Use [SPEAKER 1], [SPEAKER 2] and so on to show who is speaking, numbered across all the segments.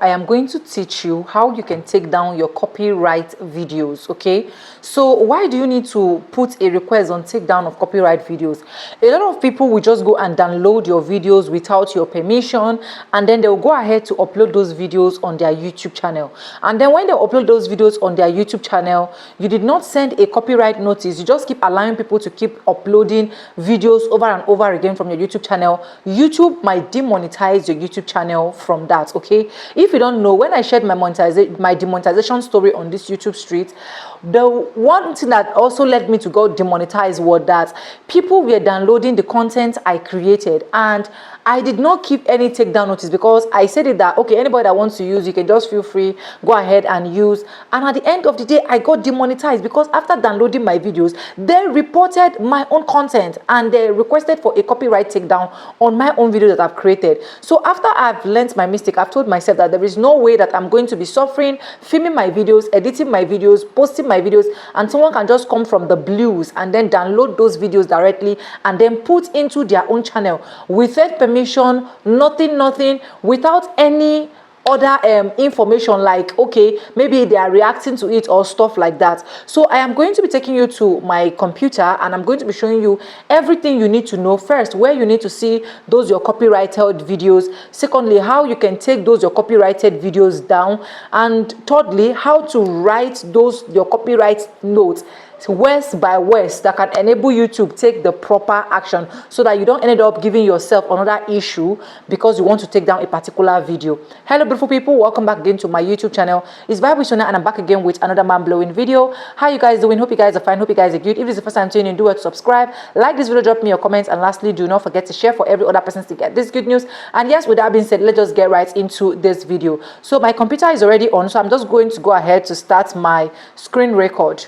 [SPEAKER 1] I am going to teach you how you can take down your copyright videos. Okay, so why do you need to put a request on takedown of copyright videos? A lot of people will just go and download your videos without your permission, and then they'll go ahead to upload those videos on their YouTube channel. And then when they upload those videos on their YouTube channel, you did not send a copyright notice. You just keep allowing people to keep uploading videos over and over again from your YouTube channel. YouTube might demonetize your YouTube channel from that. Okay, if you don't know, when I shared my demonetization story on this YouTube street, the one thing that also led me to go demonetized was that people were downloading the content I created, and I did not keep any takedown notice because I said it that, okay, anybody that wants to use, you can just feel free, go ahead and use. And at the end of the day, I got demonetized because after downloading my videos, they reported my own content and they requested for a copyright takedown on my own video that I've created. So after I've learned my mistake, I've told myself that there is no way that I'm going to be suffering, filming my videos, editing my videos, posting my videos, and someone can just come from the blues and then download those videos directly and then put into their own channel without permission, nothing, without any other information, like, okay, maybe they are reacting to it or stuff like that. So I am going to be taking you to my computer and I'm going to be showing you everything you need to know. First, where you need to see those your copyrighted videos. Secondly, how you can take those your copyrighted videos down. And thirdly, how to write those your copyright notes words by words that can enable you to take the proper action so that you don't end up giving yourself another issue because you want to take down a particular video. Hello beautiful people, welcome back again to my YouTube channel. It's Vibe with Sonia and I'm back again with another mind-blowing video. How you guys doing? Hope you guys are fine, hope you guys are good. If this is the first time tuning in, do well to subscribe, like this video, drop me your comments, and lastly, do not forget to share for every other person to get this good news. And yes, with that being said, let's just get right into this video. So my computer is already on, so I'm just going to go ahead to start my screen record.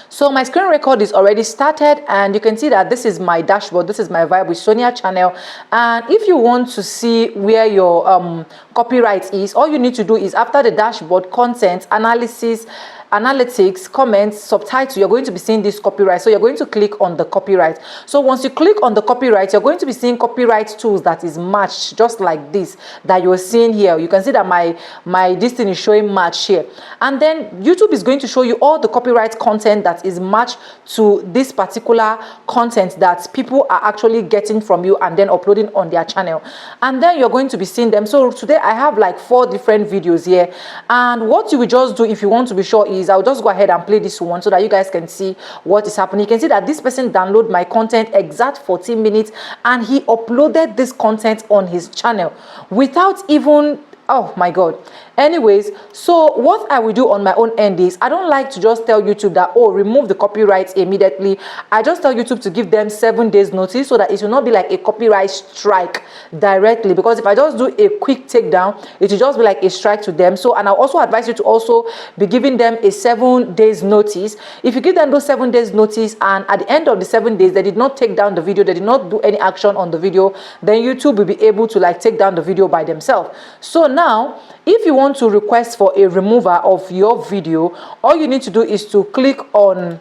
[SPEAKER 1] So my screen record is already started and you can see that this is my dashboard. This is my Vibe with Sonia channel. And if you want to see where your copyright is, all you need to do is after the dashboard, content, analysis, analytics, comments, subtitle, you're going to be seeing this copyright. So you're going to click on the copyright. So once you click on the copyright, you're going to be seeing copyright tools that is matched just like this that you're seeing here. You can see that my this thing is showing match here. And then YouTube is going to show you all the copyright content that is matched to this particular content that people are actually getting from you and then uploading on their channel. And then you're going to be seeing them. So today I have like 4 different videos here. And what you will just do if you want to be sure is I'll just go ahead and play this one so that you guys can see what is happening. You can see that this person downloaded my content exact 14 minutes and he uploaded this content on his channel without even, oh my god. Anyways, so what I will do on my own end is I don't like to just tell YouTube that, oh, remove the copyrights immediately. I just tell YouTube to give them 7 days notice so that it will not be like a copyright strike directly, because if I just do a quick takedown, it will just be like a strike to them. So, and I'll also advise you to also be giving them a 7 days notice. If you give them those 7 days notice and at the end of the 7 days they did not take down the video, they did not do any action on the video, then YouTube will be able to like take down the video by themselves. So now if you want to request for a removal of your video, all you need to do is to click on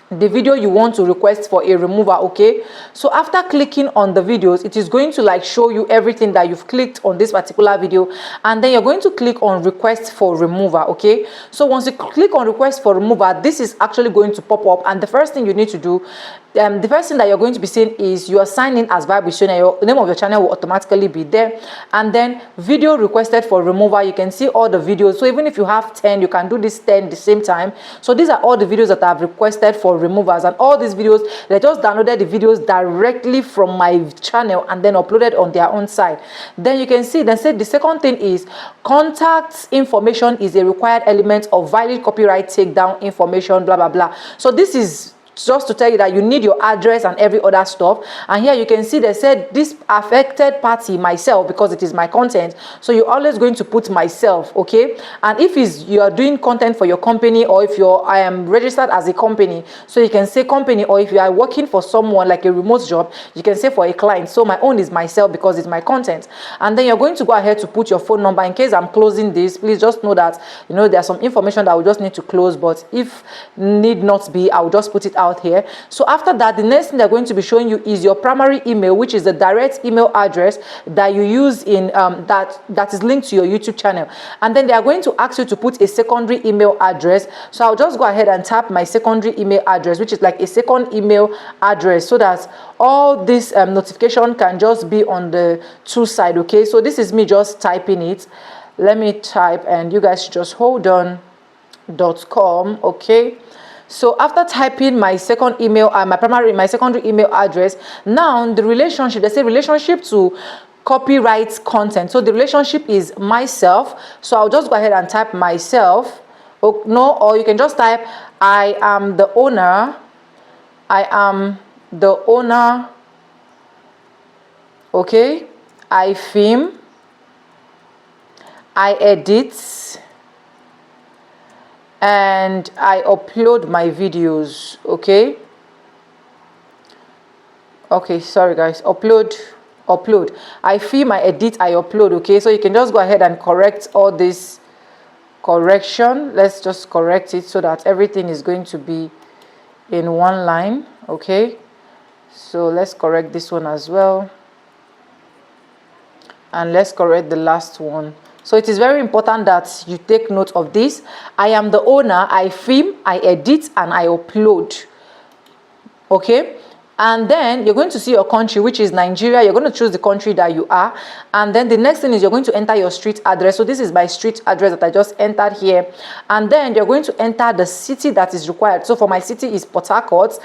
[SPEAKER 1] the video you want to request for a removal. Okay, so after clicking on the videos, it is going to like show you everything that you've clicked on this particular video, and then you're going to click on request for removal. Okay, so once you click on request for removal, this is actually going to pop up, and the first thing you need to do, the first thing that you're going to be seeing is you are signing in as Vibe with Sonia. Your name of your channel will automatically be there, and then video requested for removal. You can see all the videos. So even if you have 10, you can do this 10 at the same time. So these are all the videos that I've requested for removers, and all these videos, they just downloaded the videos directly from my channel and then uploaded on their own site. Then you can see, then said the second thing is contact information is a required element of valid copyright takedown information, blah blah blah. So this is just to tell you that you need your address and every other stuff. And here you can see they said this affected party, myself, because it is my content, so you're always going to put myself. Okay, and if you are doing content for your company, or if I am registered as a company, so you can say company, or if you are working for someone like a remote job, you can say for a client. So my own is myself because it's my content. And then you're going to go ahead to put your phone number. In case I'm closing this, please just know that there's some information that we just need to close, but if need not be, I'll just put it out out here. So after that, the next thing they're going to be showing you is your primary email, which is the direct email address that you use in that is linked to your YouTube channel. And then they are going to ask you to put a secondary email address. So I'll just go ahead and tap my secondary email address, which is like a second email address, so that all this notification can just be on the two side. Okay, so this is me just typing it. Let me type, and you guys just hold on. .com. Okay, so after typing my second email and my secondary email address, now the relationship, they say relationship to copyright content. So the relationship is myself. So I'll just go ahead and type myself. Or you can just type I am the owner. I am the owner. Okay, I film, I edit, and I upload my videos. Okay, sorry guys, upload, I film, I edit, I upload. Okay, so you can just go ahead and correct all this correction. Let's just correct it so that everything is going to be in one line. Okay, so let's correct this one as well, and let's correct the last one. So it is very important that you take note of this. I am the owner, I film, I edit, and I upload. Okay, and then you're going to see your country, which is Nigeria. You're going to choose the country that you are, and then the next thing is you're going to enter your street address. So this is my street address that I just entered here, and then you're going to enter the city that is required. So for my city is Port Harcourt,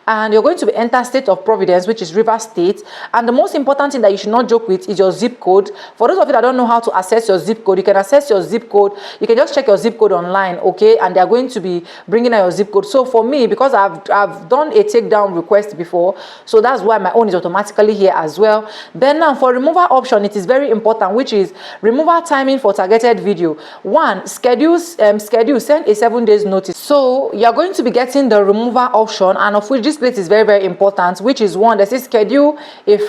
[SPEAKER 1] and you're going to enter state of Providence, which is River State. And the most important thing that you should not joke with is your zip code. For those of you that don't know how to access your zip code, you can access your zip code. You can just check your zip code online, okay, and they're going to be bringing out your zip code. So for me, because I've done a takedown request before, so that's why my own is automatically here as well. Then now for removal option, it is very important, which is removal timing for targeted video. One, schedule, send a 7 days notice. So you're going to be getting the removal option, and of which this place is very, very important, which is one that says schedule if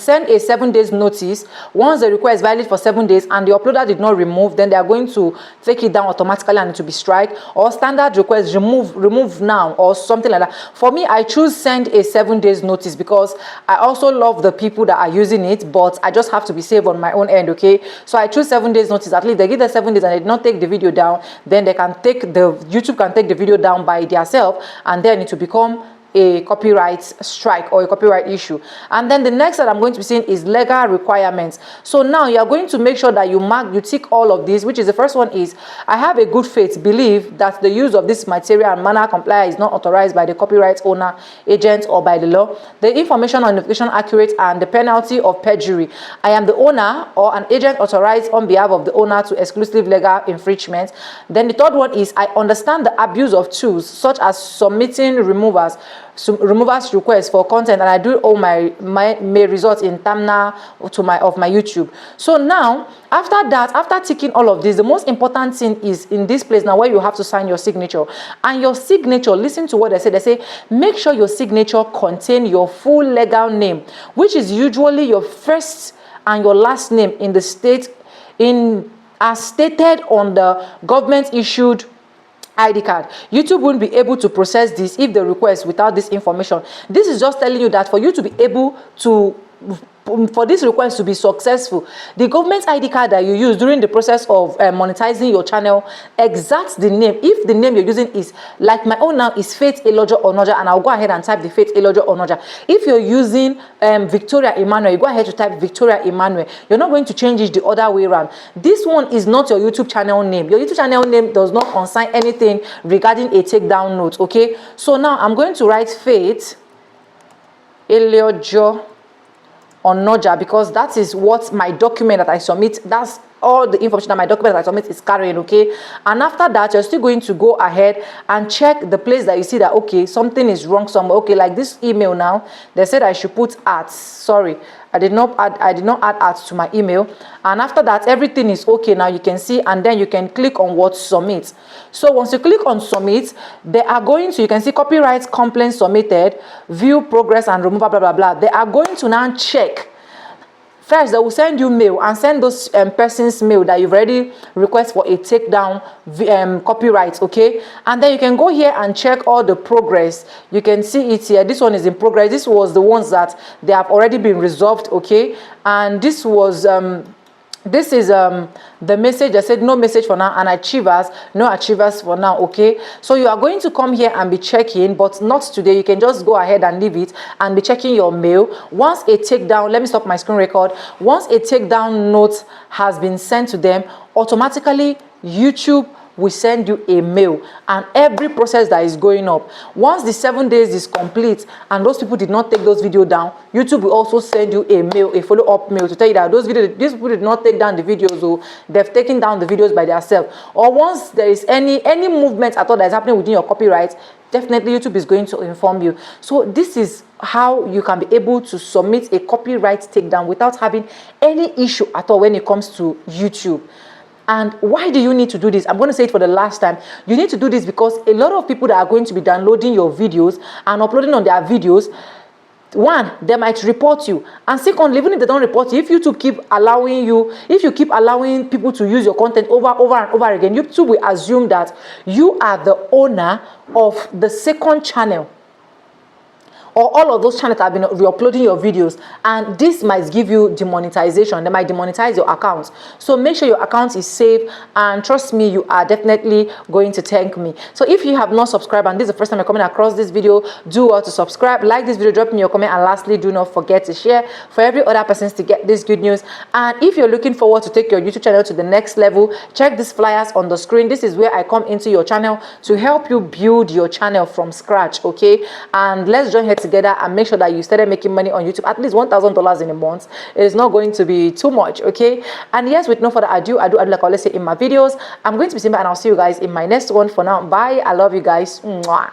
[SPEAKER 1] send a 7 days notice. Once the request is valid for 7 days and the uploader did not remove, then they are going to take it down automatically and it will be strike. Or standard request, remove now, or something like that. For me, I choose send a 7 days notice because I also love the people that are using it, but I just have to be safe on my own end. Okay, so I choose 7 days notice. At least they give the 7 days and they did not take the video down, then they can take YouTube can take the video down by themselves, and then it will become a copyright strike or a copyright issue. And then the next that I'm going to be saying is legal requirements. So now you are going to make sure that you tick all of these, which is the first one is I have a good faith belief that the use of this material and manner comply is not authorized by the copyright owner, agent, or by the law. The information or notification accurate, and the penalty of perjury. I am the owner or an agent authorized on behalf of the owner to exclusive legal infringement. Then the third one is I understand the abuse of tools such as submitting removers requests for content, and I do all my may result in thumbnail of my YouTube. So now after that, after ticking all of this, the most important thing is in this place now where you have to sign your signature. And your signature, listen to what they say, make sure your signature contain your full legal name, which is usually your first and your last name in the state as stated on the government issued ID card. YouTube won't be able to process this if they request without this information. This is just telling you that for you to be able to, for this request to be successful, the government ID card that you use during the process of monetizing your channel exacts the name. If the name you're using is like my own now is Faith Elojo Onoja, and I'll go ahead and type the Faith Elojo Onoja. If you're using Victoria Emmanuel, you go ahead to type Victoria Emmanuel. You're not going to change it the other way around. This one is not your YouTube channel name. Your YouTube channel name does not concern anything regarding a takedown note. Okay, so now I'm going to write Faith Elojo Onoja, because that is what my document that I submit, that's all the information that my document that I submit is carrying. Okay, and after that you're still going to go ahead and check the place that you see that okay, something is wrong somewhere. Okay, like this email now, they said I should put ads. Sorry, I did not add ads to my email. And after that everything is okay. Now you can see, and then you can click on what submit. So once you click on submit, they are going to, you can see copyright complaint submitted, view progress and removal, blah blah blah. They are going to now check First, they will send you mail and send those person's mail that you've already request for a takedown copyright, okay? And then you can go here and check all the progress. You can see it here. This one is in progress. This was the ones that they have already been resolved, okay? And this was this is the message. I said no message for now, and achievers, no achievers for now, okay? So you are going to come here and be checking, but not today. You can just go ahead and leave it and be checking your mail. Once a takedown, let me stop my screen record. Once a takedown note has been sent to them, automatically YouTube will send you a mail, and every process that is going up, once the 7 days is complete and those people did not take those videos down, YouTube will also send you a mail, a follow-up mail, to tell you that these people did not take down the videos, or they've taken down the videos by themselves. Or once there is any movement at all that is happening within your copyright, definitely YouTube is going to inform you. So this is how you can be able to submit a copyright takedown without having any issue at all when it comes to YouTube. And why do you need to do this? I'm going to say it for the last time. You need to do this because a lot of people that are going to be downloading your videos and uploading on their videos, one, they might report you. And secondly, even if they don't report you, if YouTube keep allowing you, if you keep allowing people to use your content over and over again, YouTube will assume that you are the owner of the second channel, or all of those channels that have been re-uploading your videos, and this might give you demonetization. They might demonetize your account. So make sure your account is safe, and trust me, you are definitely going to thank me. So if you have not subscribed and this is the first time you're coming across this video, do well to subscribe, like this video, drop in your comment, and lastly, do not forget to share for every other person to get this good news. And if you're looking forward to take your YouTube channel to the next level, check these flyers on the screen. This is where I come into your channel to help you build your channel from scratch, okay? And let's join heads together and make sure that you started making money on YouTube, at least $1,000 in a month. It is not going to be too much, okay? And yes, with no further ado, I do like I always say in my videos, I'm going to be seeing you, and I'll see you guys in my next one. For now, bye. I love you guys. Mwah.